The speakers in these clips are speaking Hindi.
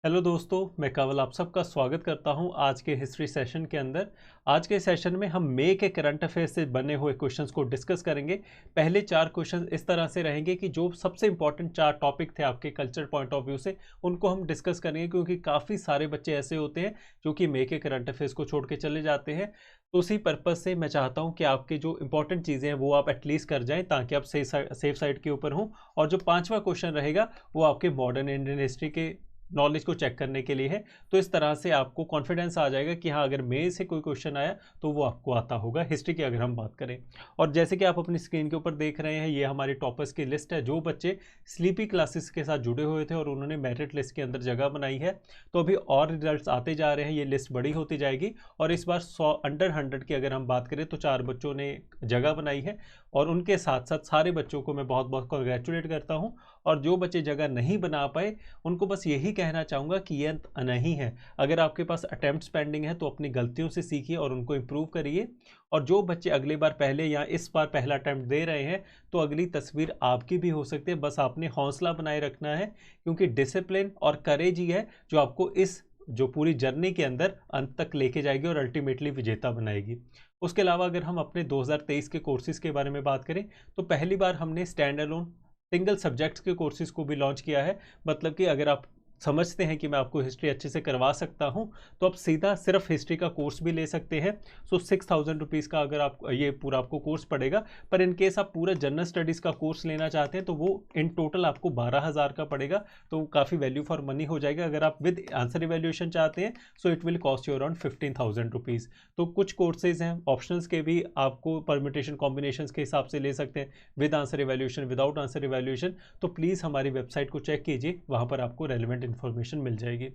हेलो दोस्तों, मैं कंवल आप सबका स्वागत करता हूं आज के हिस्ट्री सेशन के अंदर। आज के सेशन में हम मई के करंट अफेयर्स से बने हुए क्वेश्चंस को डिस्कस करेंगे। पहले 4 क्वेश्चन इस तरह से रहेंगे कि जो सबसे इंपॉर्टेंट 4 टॉपिक थे आपके कल्चर पॉइंट ऑफ व्यू से, उनको हम डिस्कस करेंगे, क्योंकि काफ़ी सारे बच्चे ऐसे होते हैं जो कि मई के करंट अफेयर्स को छोड़ के चले जाते हैं। तो उसी पर्पज़ से मैं चाहता हूँ कि आपके जो इंपॉर्टेंट चीज़ें हैं वो आप एटलीस्ट कर जाएँ, ताकि आप सेफ साइड के ऊपर हों। और जो 5वां क्वेश्चन रहेगा वो आपके मॉडर्न इंडियन हिस्ट्री के नॉलेज को चेक करने के लिए है। तो इस तरह से आपको कॉन्फिडेंस आ जाएगा कि हाँ, अगर मेल से कोई क्वेश्चन आया तो वो आपको आता होगा, हिस्ट्री की अगर हम बात करें। और जैसे कि आप अपनी स्क्रीन के ऊपर देख रहे हैं, ये हमारे टॉपर्स की लिस्ट है, जो बच्चे स्लीपी क्लासेस के साथ जुड़े हुए थे और उन्होंने मेरिट लिस्ट के अंदर जगह बनाई है। तो अभी और रिजल्ट्स आते जा रहे हैं, ये लिस्ट बड़ी होती जाएगी। और इस बार 100 अंडर 100 की अगर हम बात करें तो 4 बच्चों ने जगह बनाई है, और उनके साथ साथ सारे बच्चों को मैं बहुत बहुत कॉन्ग्रेचुलेट करता हूँ। और जो बच्चे जगह नहीं बना पाए, उनको बस यही कहना चाहूँगा कि ये अंत नहीं है। अगर आपके पास अटेम्प्ट्स पेंडिंग है तो अपनी गलतियों से सीखिए और उनको इम्प्रूव करिए। और जो बच्चे अगली बार पहले या इस बार पहला अटेम्प्ट दे रहे हैं, तो अगली तस्वीर आपकी भी हो सकती है। बस आपने हौसला बनाए रखना है, क्योंकि डिसिप्लिन और करेज ही है जो आपको इस जो पूरी जर्नी के अंदर अंत तक लेके जाएगी और अल्टीमेटली विजेता बनाएगी। उसके अलावा अगर हम अपने 2023 के कोर्सेज़ के बारे में बात करें, तो पहली बार हमने स्टैंड अलोन सिंगल सब्जेक्ट्स के कोर्सेज़ को भी लॉन्च किया है। मतलब कि अगर आप समझते हैं कि मैं आपको हिस्ट्री अच्छे से करवा सकता हूं, तो आप सीधा सिर्फ हिस्ट्री का कोर्स भी ले सकते हैं। सो 6000 रुपीज़ का अगर आप ये पूरा आपको कोर्स पड़ेगा। पर इन केस आप पूरा जनरल स्टडीज़ का कोर्स लेना चाहते हैं तो वो इन टोटल आपको 12,000 का पड़ेगा। तो काफ़ी वैल्यू फॉर मनी हो जाएगा। अगर आप विद आंसर इवेल्यूएशन चाहते हैं, so it will cost you around 15,000 rupees. तो कुछ कोर्सेज हैं ऑप्शनल्स के भी, आपको परमिटेशन कॉम्बिनेशन के हिसाब से ले सकते हैं, with answer evaluation, without answer evaluation. तो प्लीज़ हमारी वेबसाइट को चेक कीजिए, वहाँ पर आपको रेलिवेंट इन्फॉर्मेशन मिल जाएगी।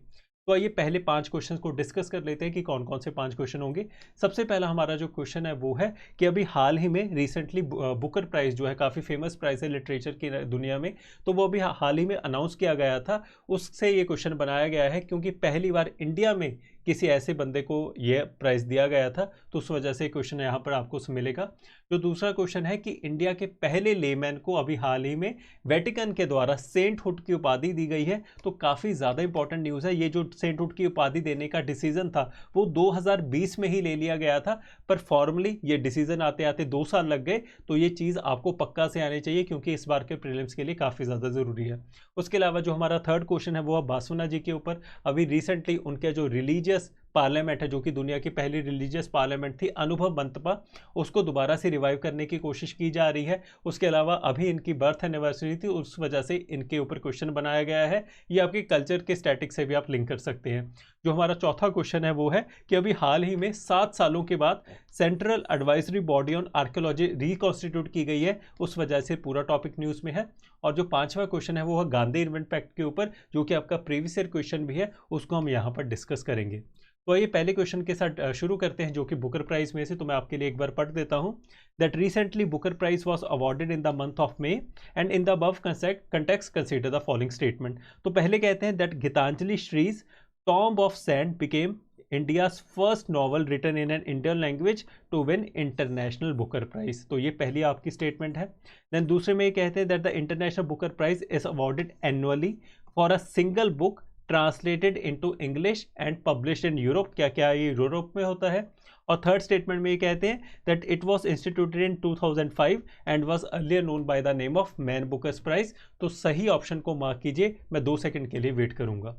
तो आइए पहले 5 क्वेश्चंस को डिस्कस कर लेते हैं कि कौन कौन से 5 क्वेश्चन होंगे। सबसे पहला हमारा जो क्वेश्चन है वो है कि अभी हाल ही में रिसेंटली बुकर प्राइज़ जो है, काफ़ी फेमस प्राइज़ है लिटरेचर की दुनिया में, तो वो अभी हाल ही में अनाउंस किया गया था। उससे ये क्वेश्चन बनाया गया है, क्योंकि पहली बार इंडिया में किसी ऐसे बंदे को यह प्राइज़ दिया गया था, तो उस वजह से क्वेश्चन यहाँ पर आपको मिलेगा। जो दूसरा क्वेश्चन है कि इंडिया के पहले लेमैन को अभी हाल ही में वेटिकन के द्वारा सेंटहुड की उपाधि दी गई है। तो काफ़ी ज़्यादा इंपॉर्टेंट न्यूज़ है। ये जो सेंटहुड की उपाधि देने का डिसीजन था वो 2020 में ही ले लिया गया था, पर फॉर्मली ये डिसीजन आते आते 2 साल लग गए। तो ये चीज़ आपको पक्का से आनी चाहिए, क्योंकि इस बार के प्रीलिम्स के लिए काफ़ी ज़्यादा ज़रूरी है। उसके अलावा जो हमारा थर्ड क्वेश्चन है वो है बासुना जी के ऊपर। अभी रिसेंटली उनके जो रिलीजियस पार्लियामेंट है, जो कि दुनिया की पहली रिलीजियस पार्लियामेंट थी, अनुभव मंटपा, उसको दोबारा से रिवाइव करने की कोशिश की जा रही है। उसके अलावा अभी इनकी बर्थ एनिवर्सरी थी, उस वजह से इनके ऊपर क्वेश्चन बनाया गया है। ये आपके कल्चर के स्टैटिक से भी आप लिंक कर सकते हैं। जो हमारा चौथा क्वेश्चन है वो है कि अभी हाल ही में 7 सालों के बाद central advisory body on archaeology reconstitute की गई है, उस वजह से पूरा टॉपिक न्यूज़ में है। और जो 5वां क्वेश्चन है वो है गांधी इन्वेंट पैक्ट के ऊपर, जो कि आपका प्रीवियस ईयर क्वेश्चन भी है, उसको हम यहाँ पर डिस्कस करेंगे। तो आइए पहले क्वेश्चन के साथ शुरू करते हैं, जो कि बुकर प्राइज में से, तो मैं आपके लिए एक बार पढ़ देता हूं। That recently Booker prize was awarded in the month of May and in the above context consider the following statement. तो पहले कहते हैं that Geetanjali Shree's tomb of sand became India's first novel written in an Indian language to win international Booker prize. तो ये पहली आपकी स्टेटमेंट है। देन दूसरे में ये कहते हैं that the international Booker prize is awarded annually for a single book translated into English and published in Europe. क्या क्या ये यूरोप में होता है। और थर्ड स्टेटमेंट में ये कहते हैं that it was instituted in 2005 and was earlier known by the name of Man Booker's prize. तो सही ऑप्शन को मार्क कीजिए, मैं 2 सेकंड के लिए वेट करूंगा।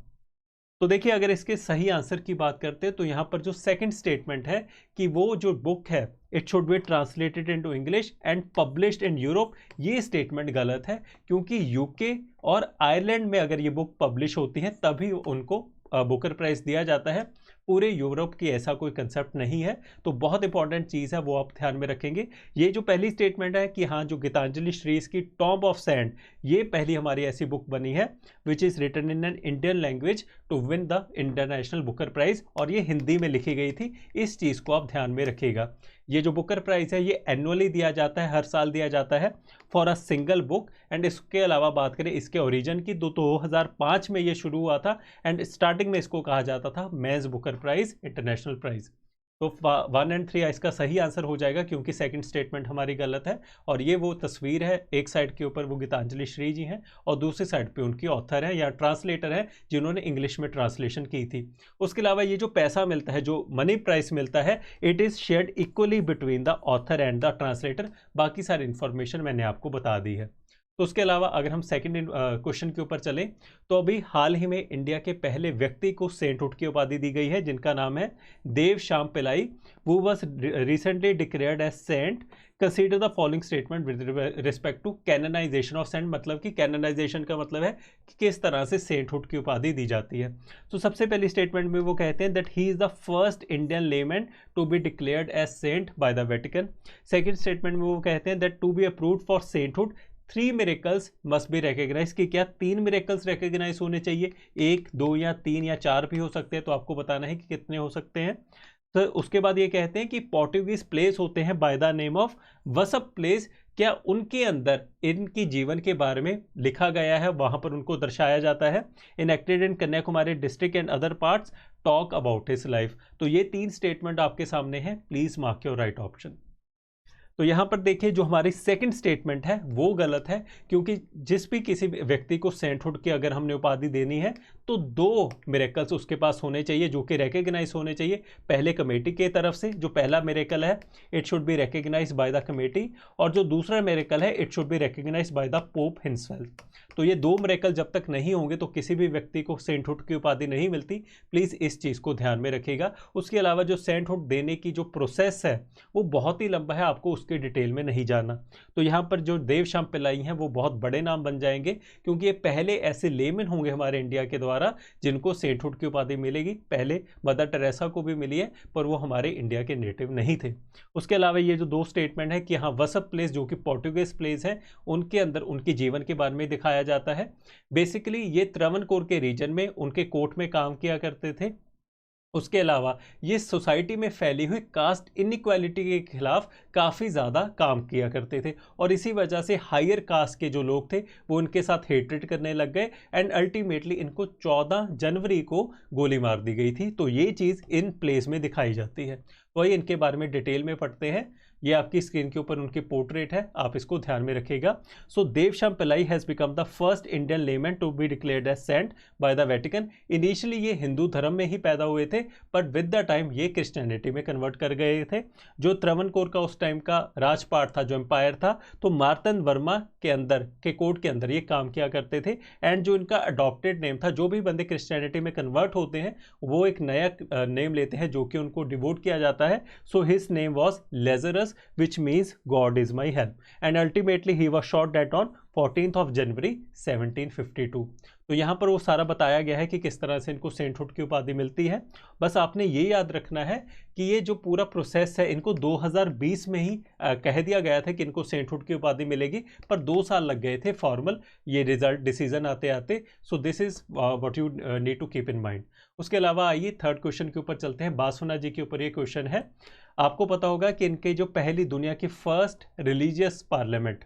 तो देखिए, अगर इसके सही आंसर की बात करते हैं तो यहाँ पर जो सेकंड स्टेटमेंट है कि वो जो बुक है it should B translated into English and published in Europe, ये स्टेटमेंट गलत है। क्योंकि यूके और आयरलैंड में अगर ये बुक पब्लिश होती है तभी उनको बुकर प्राइज दिया जाता है। पूरे यूरोप की ऐसा कोई कंसेप्ट नहीं है। तो बहुत इंपॉर्टेंट चीज़ है, वो आप ध्यान में रखेंगे। ये जो पहली स्टेटमेंट है कि हाँ, जो गीतांजलि श्रीज की टॉम्ब ऑफ सैंड, ये पहली हमारी ऐसी बुक बनी है which is written in an Indian language to win the international Booker prize, और ये हिंदी में लिखी गई थी। इस चीज़ को आप ध्यान में रखिएगा। ये जो बुकर प्राइज है ये एनुअली दिया जाता है, हर साल दिया जाता है for a single book. And इसके अलावा बात करें इसके ओरिजिन की, तो 2005 में ये शुरू हुआ था एंड स्टार्टिंग में इसको कहा जाता था men's Booker prize international prize. तो 1 और 3 इसका सही आंसर हो जाएगा, क्योंकि सेकंड स्टेटमेंट हमारी गलत है। और ये वो तस्वीर है, एक साइड के ऊपर वो गीतांजलि श्री जी हैं और दूसरी साइड पे उनकी ऑथर है या ट्रांसलेटर है जिन्होंने इंग्लिश में ट्रांसलेशन की थी। उसके अलावा ये जो पैसा मिलता है, जो मनी प्राइस मिलता है, it is shared equally between the author and the translator. बाकी सारी इन्फॉर्मेशन मैंने आपको बता दी है। तो उसके अलावा अगर हम सेकंड क्वेश्चन के ऊपर चलें, तो अभी हाल ही में इंडिया के पहले व्यक्ति को सेंटहुड की उपाधि दी गई है, जिनका नाम है देव श्याम पिल्लाई। वो was recently declared as saint. Consider the following statement with respect to canonization of saint. मतलब कि कैननाइजेशन का मतलब है कि किस तरह से सेंटहुड की उपाधि दी जाती है। तो सबसे पहली स्टेटमेंट में वो कहते हैं that he is the first Indian layman to be declared as saint by the Vatican. Second statement में वो कहते हैं that to be approved for sainthood 3 miracles must be recognize. कि क्या 3 मिरेकल्स रिकग्नाइज होने चाहिए, 1, 2 या 3 या 4 भी हो सकते हैं। तो आपको बताना है कि कितने हो सकते हैं। तो उसके बाद ये कहते हैं कि पोर्टुगीज प्लेस होते हैं बाय द नेम ऑफ वसप प्लेस। क्या उनके अंदर इनकी जीवन के बारे में लिखा गया है, वहां पर उनको दर्शाया जाता है। Enacted in Kanyakumari district and other parts, talk about his life. तो ये 3 स्टेटमेंट आपके सामने हैं। Please mark your right option. तो यहाँ पर देखिए, जो हमारी सेकंड स्टेटमेंट है वो गलत है, क्योंकि जिस भी किसी व्यक्ति को सेंटहुड की अगर हमने उपाधि देनी है तो 2 मिरेकल्स उसके पास होने चाहिए जो कि रिकग्नाइज होने चाहिए। पहले कमेटी के तरफ से, जो पहला मिरेकल है it should be recognize by the committee, और जो दूसरा मिरेकल है it should be recognize by the Pope himself. तो ये 2 मिरेकल जब तक नहीं होंगे तो किसी भी व्यक्ति को सेंटहुड की उपाधि नहीं मिलती। प्लीज़ इस चीज़ को ध्यान में रखिएगा। उसके अलावा जो सेंटहुड देने की जो प्रोसेस है वो बहुत ही लंबा है, आपको उसके डिटेल में नहीं जाना। तो यहाँ पर जो देव श्याम पिल्लाई हैं वो बहुत बड़े नाम बन जाएंगे, क्योंकि ये पहले ऐसे लेमन होंगे हमारे इंडिया के द्वारा जिनको सेंटहुड की उपाधि मिलेगी। पहले मदर टेरेसा को भी मिली है, पर वो हमारे इंडिया के नेटिव नहीं थे। उसके अलावा ये जो 2 स्टेटमेंट है कि हाँ वसप प्लेस जो कि पोर्टुगीज प्लेस है, उनके अंदर उनके जीवन के बारे में दिखाया जाता है। बेसिकली ये त्रवणकोर के रीजन में उनके कोर्ट में काम किया करते थे। उसके अलावा ये सोसाइटी में फैली हुई कास्ट इनइक्वालिटी के खिलाफ काफ़ी ज़्यादा काम किया करते थे, और इसी वजह से हायर कास्ट के जो लोग थे वो इनके साथ हेट्रेट करने लग गए, एंड अल्टीमेटली इनको 14 जनवरी को गोली मार दी गई थी। तो ये चीज़ इन प्लेस में दिखाई जाती है। वही इनके बारे में डिटेल में पढ़ते हैं। ये आपकी स्क्रीन के ऊपर उनकी पोर्ट्रेट है, आप इसको ध्यान में रखिएगा। So Dev Shyam Pillai has become the first Indian layman to be declared as saint by the Vatican. Initially ये हिंदू धर्म में ही पैदा हुए थे, बट विद द टाइम ये क्रिश्चियनिटी में कन्वर्ट कर गए थे। जो त्रवणकोर का उस टाइम का राजपाट था, जो एम्पायर था, तो मार्तंड वर्मा के अंदर के कोर्ट के अंदर ये काम किया करते थे। एंड जो इनका अडॉप्टेड नेम था, जो भी बंदे क्रिश्चियनिटी में कन्वर्ट होते हैं वो एक नया नेम लेते हैं जो कि उनको डिवोट किया जाता है। So his name was Lazarus, which means God is my help, and ultimately he was shot dead on 14th of January 1752। तो यहाँ पर वो सारा बताया गया है कि किस तरह से इनको सेंटहुड की उपाधि मिलती है। बस आपने ये याद रखना है कि ये जो पूरा प्रोसेस है इनको 2020 में ही कह दिया गया था कि इनको सेंटहुड की उपाधि मिलेगी, पर 2 साल लग गए थे फॉर्मल ये रिजल्ट डिसीजन आते आते। So this is what you need to keep in mind. उसके अलावा आइए थर्ड क्वेश्चन के ऊपर चलते हैं। बासुना जी के ऊपर ये क्वेश्चन है। आपको पता होगा कि इनके जो पहली दुनिया की फर्स्ट रिलीजियस पार्लियामेंट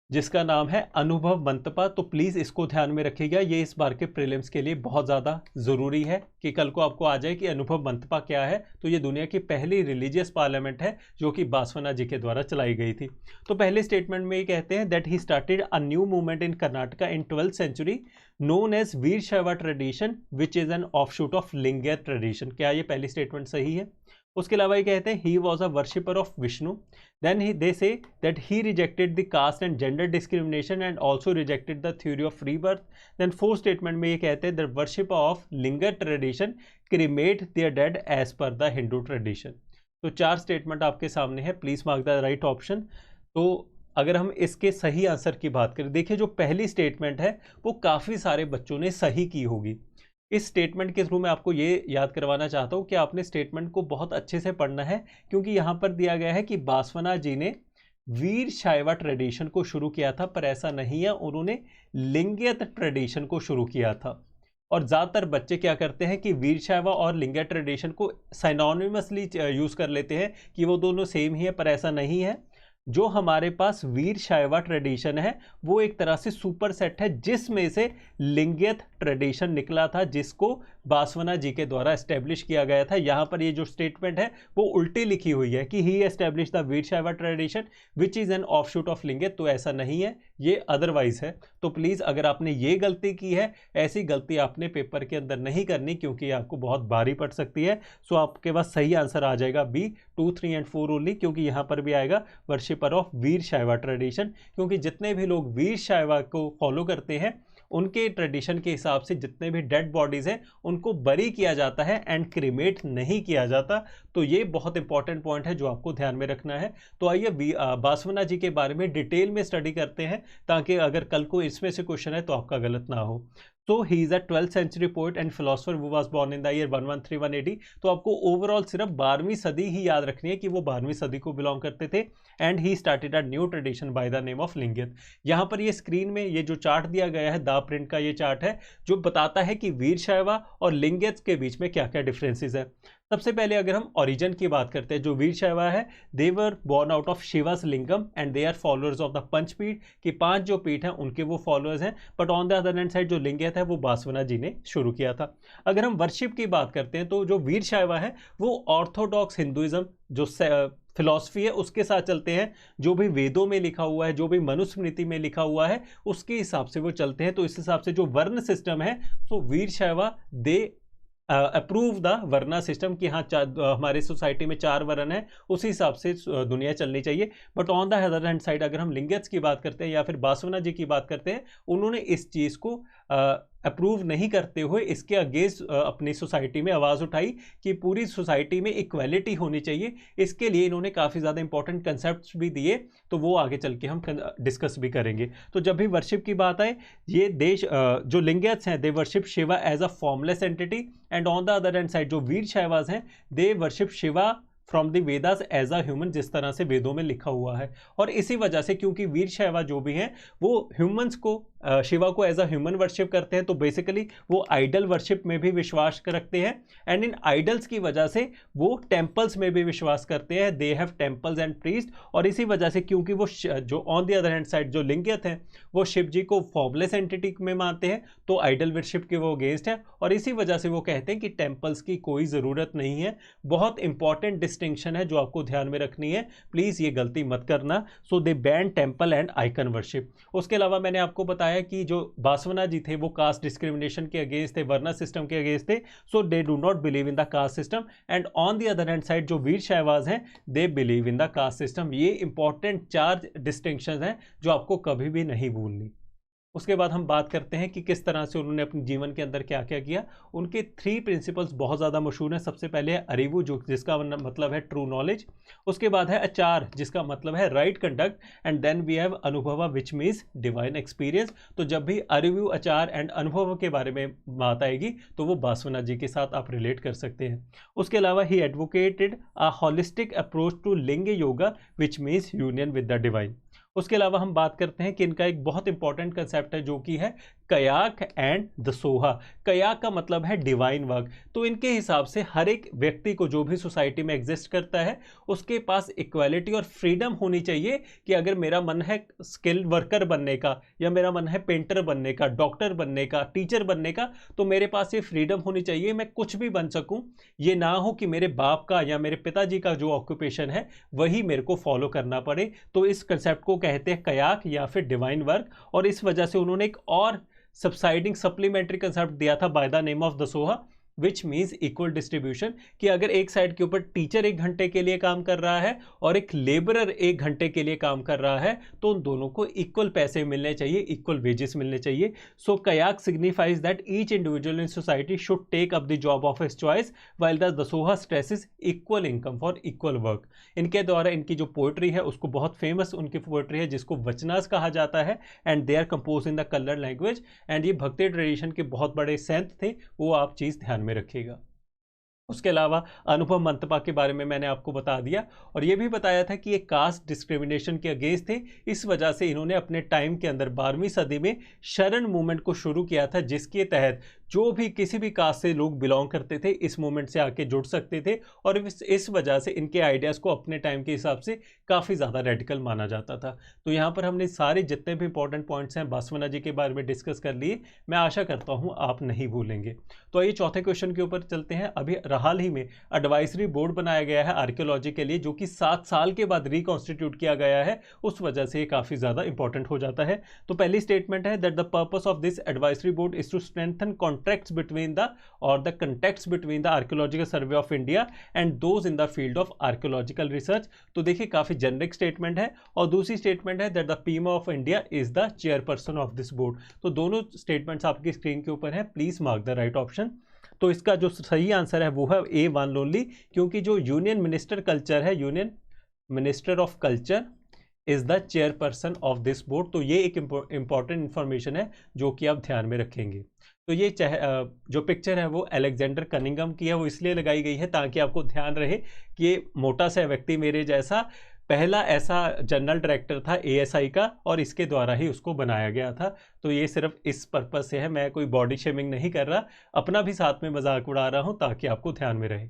जिसका नाम है अनुभव मंतपा, तो प्लीज़ इसको ध्यान में रखिएगा। ये इस बार के प्रीलिम्स के लिए बहुत ज़्यादा ज़रूरी है कि कल को आपको आ जाए कि अनुभव मंतपा क्या है। तो ये दुनिया की पहली रिलीजियस पार्लियामेंट है जो कि बासवना जी के द्वारा चलाई गई थी। तो पहले स्टेटमेंट में ये कहते हैं that he started a new movement in Karnataka in 12th century known as Veera Shaiva tradition which is an offshoot of Lingayat tradition. क्या ये पहली स्टेटमेंट सही है? उसके अलावा ये कहते हैं he was a worshipper of Vishnu. Then they say that he rejected the caste and gender discrimination and also rejected the theory of free birth. Then fourth statement में ये कहते हैं that worshipper of Lingayat tradition cremate their dead as per the Hindu tradition. तो 4 स्टेटमेंट आपके सामने है। Please mark the right option. तो अगर हम इसके सही आंसर की बात करें, देखिए जो पहली स्टेटमेंट है वो काफ़ी सारे बच्चों ने सही की होगी। इस स्टेटमेंट के थ्रू मैं आपको ये याद करवाना चाहता हूँ कि आपने स्टेटमेंट को बहुत अच्छे से पढ़ना है, क्योंकि यहाँ पर दिया गया है कि बासवना जी ने वीर शैव ट्रेडिशन को शुरू किया था, पर ऐसा नहीं है, उन्होंने लिंगयत ट्रेडिशन को शुरू किया था। और ज़्यादातर बच्चे क्या करते हैं कि वीर शैव और लिंगयत ट्रेडिशन को साइनोनिमसली यूज़ कर लेते हैं कि वो दोनों सेम ही है, पर ऐसा नहीं है। जो हमारे पास वीर शैवा ट्रेडिशन है वो एक तरह से सुपर सेट है, जिसमें से लिंगियत ट्रेडिशन निकला था, जिसको बासवना जी के द्वारा एस्टेब्लिश किया गया था। यहाँ पर ये जो स्टेटमेंट है वो उल्टी लिखी हुई है कि he establish the Veera Shaiva tradition which is an offshoot of Lingayat, तो ऐसा नहीं है, ये अदरवाइज है। तो प्लीज़ अगर आपने ये गलती की है, ऐसी गलती आपने पेपर के अंदर नहीं करनी, क्योंकि ये आपको बहुत भारी पड़ सकती है। सो आपके पास सही आंसर आ जाएगा बी 2, 3 एंड 4 ओनली, क्योंकि यहाँ पर भी आएगा worshipper of Veer Shaiva tradition, क्योंकि जितने भी लोग वीर शैवा को फॉलो करते हैं उनके ट्रेडिशन के हिसाब से जितने भी डेड बॉडीज़ हैं उनको बरी किया जाता है एंड क्रीमेट नहीं किया जाता। तो ये बहुत इंपॉर्टेंट पॉइंट है जो आपको ध्यान में रखना है। तो आइए बासवना जी के बारे में डिटेल में स्टडी करते हैं, ताकि अगर कल को इसमें से क्वेश्चन है तो आपका गलत ना हो। So he is a 12th century poet and philosopher who was born in the year 113 AD। तो आपको ओवरऑल सिर्फ 12वीं सदी ही याद रखनी है कि वो 12वीं सदी को बिलोंग करते थे। And he started a new tradition by the name of Lingayat. यहाँ पर ये स्क्रीन में ये जो चार्ट दिया गया है, दा प्रिंट का ये चार्ट है जो बताता है कि वीर शैवा और लिंगियत के बीच में क्या क्या डिफरेंसेस है। सबसे पहले अगर हम ओरिजिन की बात करते हैं, जो वीर शैवा है they were born out of Shiva's lingam and they are followers of the Pancha Peetha, कि 5 जो पीठ हैं उनके वो फॉलोअर्स हैं। But on the other hand side जो लिंगियत है वो बासवना जी ने शुरू किया था। अगर हम वर्शिप की बात करते हैं तो जो वीर शैवा है वो ऑर्थोडॉक्स हिंदुइज्म जो फिलॉसफी है उसके साथ चलते हैं। जो भी वेदों में लिखा हुआ है, जो भी मनुस्मृति में लिखा हुआ है उसके हिसाब से वो चलते हैं। तो इस हिसाब से जो वर्ण सिस्टम है, तो वीर शैवा they approve the Verna system, कि हाँ हमारे सोसाइटी में 4 वर्ण है, उसी हिसाब से दुनिया चलनी चाहिए। But on the other hand side अगर हम लिंगियत की बात करते हैं या फिर बासवना जी की बात करते हैं, उन्होंने इस चीज़ को अप्रूव नहीं करते हुए इसके अगेंस्ट अपनी सोसाइटी में आवाज़ उठाई कि पूरी सोसाइटी में इक्वालिटी होनी चाहिए। इसके लिए इन्होंने काफ़ी ज़्यादा इंपॉर्टेंट कंसेप्ट्स भी दिए, तो वो आगे चल के हम डिस्कस भी करेंगे। तो जब भी वर्शिप की बात आए, ये देश जो लिंगियत्स हैं they worship Shiva as a formless entity, and on the other hand side जो वीर शैवाज हैं they worship Shiva from the Vedas as a human, जिस तरह से वेदों में लिखा हुआ है। और इसी वजह से क्योंकि वीर शैवा जो भी हैं वो ह्यूमंस को शिवा को एज अ ह्यूमन वर्शिप करते हैं, तो बेसिकली वो आइडल वर्शिप में भी विश्वास रखते हैं। एंड इन आइडल्स की वजह से वो टेम्पल्स में भी विश्वास करते हैं, they have temples and priest. और इसी वजह से क्योंकि वो जो on the other hand side जो लिंगियत हैं वो शिव जी को फॉर्मलेस एंटिटी में मानते हैं, तो आइडल वर्शिप के वो अगेंस्ट हैं। और इसी वजह से वो कहते हैं कि टेम्पल्स की कोई ज़रूरत नहीं है। बहुत इंपॉर्टेंट डिस्टिंक्शन है जो आपको ध्यान में रखनी है, प्लीज़ ये गलती मत करना। So they ban temple and icon worship. उसके अलावा मैंने आपको बताया कि जो बासवना जी थे वो कास्ट डिस्क्रिमिनेशन के अगेंस्ट थे, वर्ना सिस्टम के अगेंस्ट थे। So they do not believe in the caste system. And on the other hand side जो वीर शैवाज हैं they believe in the caste system. ये इंपॉर्टेंट 4 डिस्टिंक्शन हैं जो आपको कभी भी नहीं भूलनी। उसके बाद हम बात करते हैं कि किस तरह से उन्होंने अपने जीवन के अंदर क्या क्या किया। उनके 3 प्रिंसिपल्स बहुत ज़्यादा मशहूर हैं। सबसे पहले है अरिवु, जो जिसका मतलब है ट्रू नॉलेज। उसके बाद है आचार, जिसका मतलब है right conduct. And then we have anubhava, which means divine experience. तो जब भी अरिवु, आचार एंड अनुभव के बारे में बात आएगी तो वो बासवना जी के साथ आप रिलेट कर सकते हैं। उसके अलावा he advocated a holistic approach to linga yoga, which means union with the divine. उसके अलावा हम बात करते हैं कि इनका एक बहुत इंपॉर्टेंट कंसेप्ट है जो कि है कयाक एंड दसोहा। कयाक का मतलब है डिवाइन वर्क। तो इनके हिसाब से हर एक व्यक्ति को जो भी सोसाइटी में एग्जिस्ट करता है उसके पास इक्वालिटी और फ्रीडम होनी चाहिए कि अगर मेरा मन है स्किल्ड वर्कर बनने का, या मेरा मन है पेंटर बनने का, डॉक्टर बनने का, टीचर बनने का, तो मेरे पास ये फ्रीडम होनी चाहिए, मैं कुछ भी बन सकूं। ये ना हो कि मेरे बाप का या मेरे पिताजी का जो ऑक्यूपेशन है वही मेरे को फॉलो करना पड़े। तो इस कंसेप्ट को कहते हैं कयाक या फिर डिवाइन वर्क। और इस वजह से उन्होंने एक और सबसाइडिंग सप्लीमेंट्री कंसेप्ट दिया था bye the name of Dasoha, which means equal distribution. कि अगर एक साइड के ऊपर टीचर 1 घंटे के लिए काम कर रहा है और एक लेबरर 1 घंटे के लिए काम कर रहा है, तो उन दोनों को इक्वल पैसे मिलने चाहिए, इक्वल वेजेस मिलने चाहिए। So kayaka signifies that each individual in society should take up the job of his choice, while the dasoha stresses equal income for equal work. इनके द्वारा इनकी जो पोएट्री है उसको बहुत फेमस उनकी पोएट्री है जिसको वचनास कहा जाता है, and they are compose in the colour language. And ये भक्ति ट्रेडिशन के बहुत बड़े सेंट थे, वो आप चीज़ ध्यान में रखिएगा। उसके अलावा अनुभव मंतपा के बारे में मैंने आपको बता दिया, और ये भी बताया था कि ये कास्ट डिस्क्रिमिनेशन के अगेंस्ट थे। इस वजह से इन्होंने अपने टाइम के अंदर 12वीं सदी में शरण मूवमेंट को शुरू किया था, जिसके तहत जो भी किसी भी कास्ट से लोग बिलोंग करते थे इस मूवमेंट से आके जुड़ सकते थे, और इस वजह से इनके आइडियाज़ को अपने टाइम के हिसाब से काफ़ी ज़्यादा रेडिकल माना जाता था। तो यहाँ पर हमने सारे जितने भी इंपॉर्टेंट पॉइंट्स हैं बासवना जी के बारे में डिस्कस कर लिए। मैं आशा करता हूँ आप नहीं भूलेंगे। तो आइए चौथे क्वेश्चन के ऊपर चलते हैं। अभी हाल ही में एडवाइजरी बोर्ड बनाया गया है आर्कियोलॉजी के लिए, जो कि 7 साल के बाद रिकॉन्स्टिट्यूट किया गया है, उस वजह से ये काफ़ी ज़्यादा इंपॉर्टेंट हो जाता है। तो पहली स्टेटमेंट है that the purpose of this advisory board is to strengthen contracts between the contacts between the Archaeological Survey of India and those in the field of archaeological research. तो देखिए काफ़ी जेनरिक स्टेटमेंट है। और दूसरी स्टेटमेंट है that the PM of India is the chairperson of this board. तो दोनों स्टेटमेंट्स आपकी स्क्रीन के ऊपर है, please mark the right option. तो इसका जो सही आंसर है वो है ए वन ओनली, क्योंकि जो यूनियन मिनिस्टर कल्चर है, union minister of culture is the chairperson of this board. तो ये एक इंपॉर्टेंट इंफॉर्मेशन है जो कि आप ध्यान में रखेंगे। तो ये जो पिक्चर है वो अलेक्जेंडर कनिंघम की है, वो इसलिए लगाई गई है ताकि आपको ध्यान रहे कि ये मोटा सा व्यक्ति मेरे जैसा पहला ऐसा जनरल डायरेक्टर था एएसआई का, और इसके द्वारा ही उसको बनाया गया था। तो ये सिर्फ इस पर्पस से है, मैं कोई बॉडी शेमिंग नहीं कर रहा, अपना भी साथ में मजाक उड़ा रहा हूँ ताकि आपको ध्यान में रहे।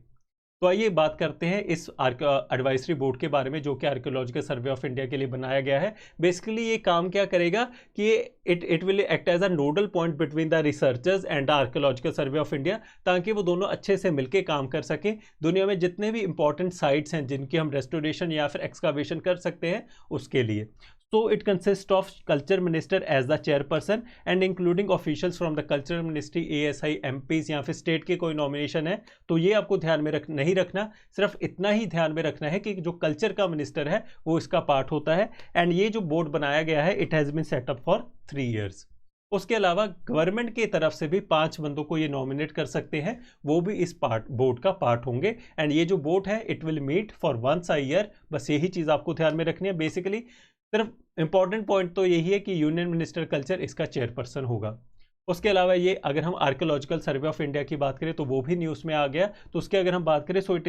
तो आइए बात करते हैं इस एडवाइजरी बोर्ड के बारे में जो कि आर्कियोलॉजिकल सर्वे ऑफ इंडिया के लिए बनाया गया है। बेसिकली ये काम क्या करेगा कि it will act as a nodal point between the researchers and the Archaeological Survey of India, ताकि वो दोनों अच्छे से मिलकर काम कर सकें। दुनिया में जितने भी इंपॉर्टेंट साइट्स हैं जिनकी हम रेस्टोरेशन या फिर एक्सकावेशन कर सकते हैं उसके लिए। So it consists of culture minister as the chairperson and including officials from the cultural ministry, ASI, MPs या फिर स्टेट के कोई नॉमिनेशन है तो ये आपको ध्यान में नहीं रखना, सिर्फ इतना ही ध्यान में रखना है कि जो कल्चर का मिनिस्टर है वो इसका पार्ट होता है। एंड ये जो बोर्ड बनाया गया है it has been set up for 3 years। उसके अलावा गवर्नमेंट की तरफ से भी 5 बंदों को ये नॉमिनेट कर सकते हैं, वो भी इस बोर्ड का पार्ट होंगे। एंड ये जो बोर्ड है it will meet for once a year. बस यही चीज़ आपको ध्यान में रखनी है। बेसिकली सिर्फ इंपॉर्टेंट पॉइंट तो यही है कि यूनियन मिनिस्टर कल्चर इसका चेयरपर्सन होगा। उसके अलावा ये अगर हम आर्कियोलॉजिकल सर्वे ऑफ इंडिया की बात करें तो वो भी न्यूज़ में आ गया। तो उसके अगर हम बात करें so it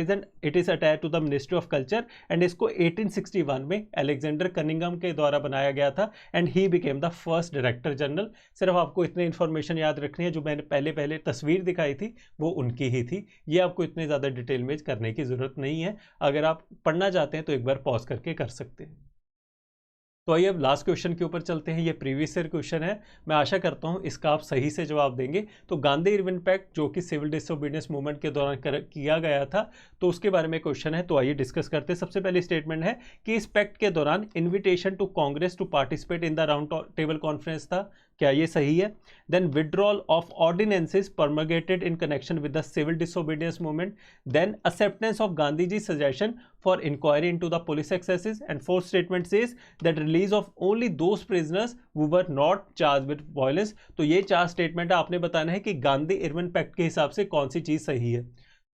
is attach to the ministry of culture and इसको 1861 में अलेक्जेंडर कनिंघम के द्वारा बनाया गया था and he became the first director general. सिर्फ आपको इतने इन्फॉर्मेशन याद रखनी है, जो मैंने पहले तस्वीर दिखाई थी वो उनकी ही थी। ये आपको इतने ज़्यादा डिटेल में करने की ज़रूरत नहीं है, अगर आप पढ़ना चाहते हैं तो एक बार पॉज करके कर सकते हैं। तो आइए अब लास्ट क्वेश्चन के ऊपर चलते हैं। ये प्रीवियस ईयर क्वेश्चन है, मैं आशा करता हूँ इसका आप सही से जवाब देंगे। तो गांधी इरविन पैक्ट जो कि सिविल डिसोबीडियंस मूवमेंट के दौरान किया गया था, तो उसके बारे में क्वेश्चन है। तो आइए डिस्कस करते हैं। सबसे पहली स्टेटमेंट है कि इस पैक्ट के दौरान invitation to Congress to participate in the round table conference था, क्या ये सही है? Then withdrawal of ordinances promulgated in connection with the civil disobedience movement, then acceptance of Gandhiji's suggestion for inquiry into the police excesses, and fourth statement says that release of only those prisoners who were not charged with violence। तो ये 4 स्टेटमेंट आपने बताना है कि गांधी इरविन पैक्ट के हिसाब से कौन सी चीज़ सही है।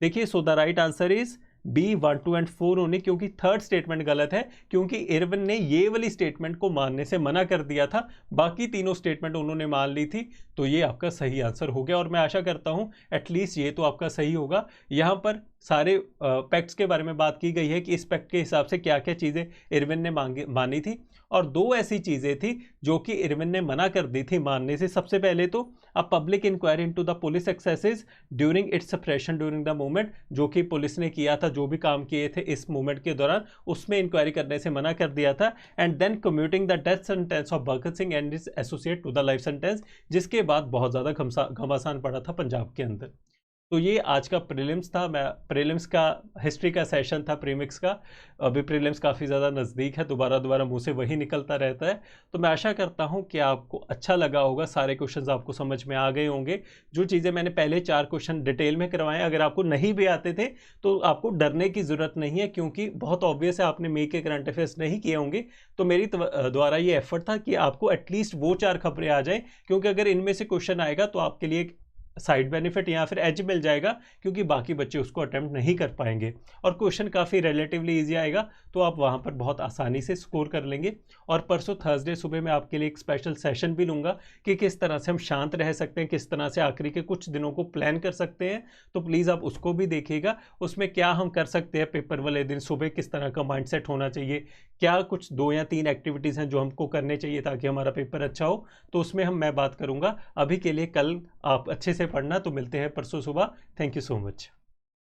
देखिए so the right answer is B 1, 2 and 4 होने, क्योंकि थर्ड स्टेटमेंट गलत है, क्योंकि इरविन ने ये वाली स्टेटमेंट को मानने से मना कर दिया था, बाकी तीनों स्टेटमेंट उन्होंने मान ली थी। तो ये आपका सही आंसर हो गया और मैं आशा करता हूँ एटलीस्ट ये तो आपका सही होगा। यहाँ पर सारे पैक्ट्स के बारे में बात की गई है कि इस पैक्ट के हिसाब से क्या क्या चीज़ें इरविन ने मानी थी, और 2 ऐसी चीज़ें थी जो कि इरविन ने मना कर दी थी मानने से। सबसे पहले तो a public inquiry into the police excesses during its suppression during the movement, जो कि पुलिस ने किया था, जो भी काम किए थे इस मूवमेंट के दौरान उसमें इंक्वायरी करने से मना कर दिया था। And then commuting the death sentence of Bhagat Singh and its associate to the life sentence, जिसके बाद बहुत ज़्यादा घमासान पड़ा था पंजाब के अंदर। तो ये आज का प्रीलिम्स था। मैं प्रीलिम्स का हिस्ट्री का सेशन था प्रीमिक्स का। अभी प्रीलिम्स काफ़ी ज़्यादा नज़दीक है, दोबारा मुंह से वही निकलता रहता है। तो मैं आशा करता हूँ कि आपको अच्छा लगा होगा, सारे क्वेश्चंस आपको समझ में आ गए होंगे। जो चीज़ें मैंने पहले 4 क्वेश्चन डिटेल में करवाए, अगर आपको नहीं भी आते थे तो आपको डरने की ज़रूरत नहीं है, क्योंकि बहुत ऑब्वियस है आपने मे के करंट अफेयर्स नहीं किए होंगे। तो मेरी द्वारा ये एफर्ट था कि आपको एटलीस्ट वो 4 खबरें आ जाएँ, क्योंकि अगर इनमें से क्वेश्चन आएगा तो आपके लिए साइड बेनिफिट या फिर एज मिल जाएगा, क्योंकि बाकी बच्चे उसको अटेम्प्ट नहीं कर पाएंगे और क्वेश्चन काफ़ी रिलेटिवली इजी आएगा, तो आप वहाँ पर बहुत आसानी से स्कोर कर लेंगे। और परसों थर्सडे सुबह मैं आपके लिए एक स्पेशल सेशन भी लूँगा कि किस तरह से हम शांत रह सकते हैं, किस तरह से आखिरी के कुछ दिनों को प्लान कर सकते हैं। तो प्लीज़ आप उसको भी देखिएगा, उसमें क्या हम कर सकते हैं पेपर वाले दिन सुबह, किस तरह का माइंडसेट होना चाहिए, क्या कुछ 2 या 3 एक्टिविटीज़ हैं जो हमको करने चाहिए ताकि हमारा पेपर अच्छा हो, तो उसमें मैं बात करूँगा। अभी के लिए कल आप अच्छे से से पढ़ना। तो मिलते हैं परसों सुबह। Thank you so much.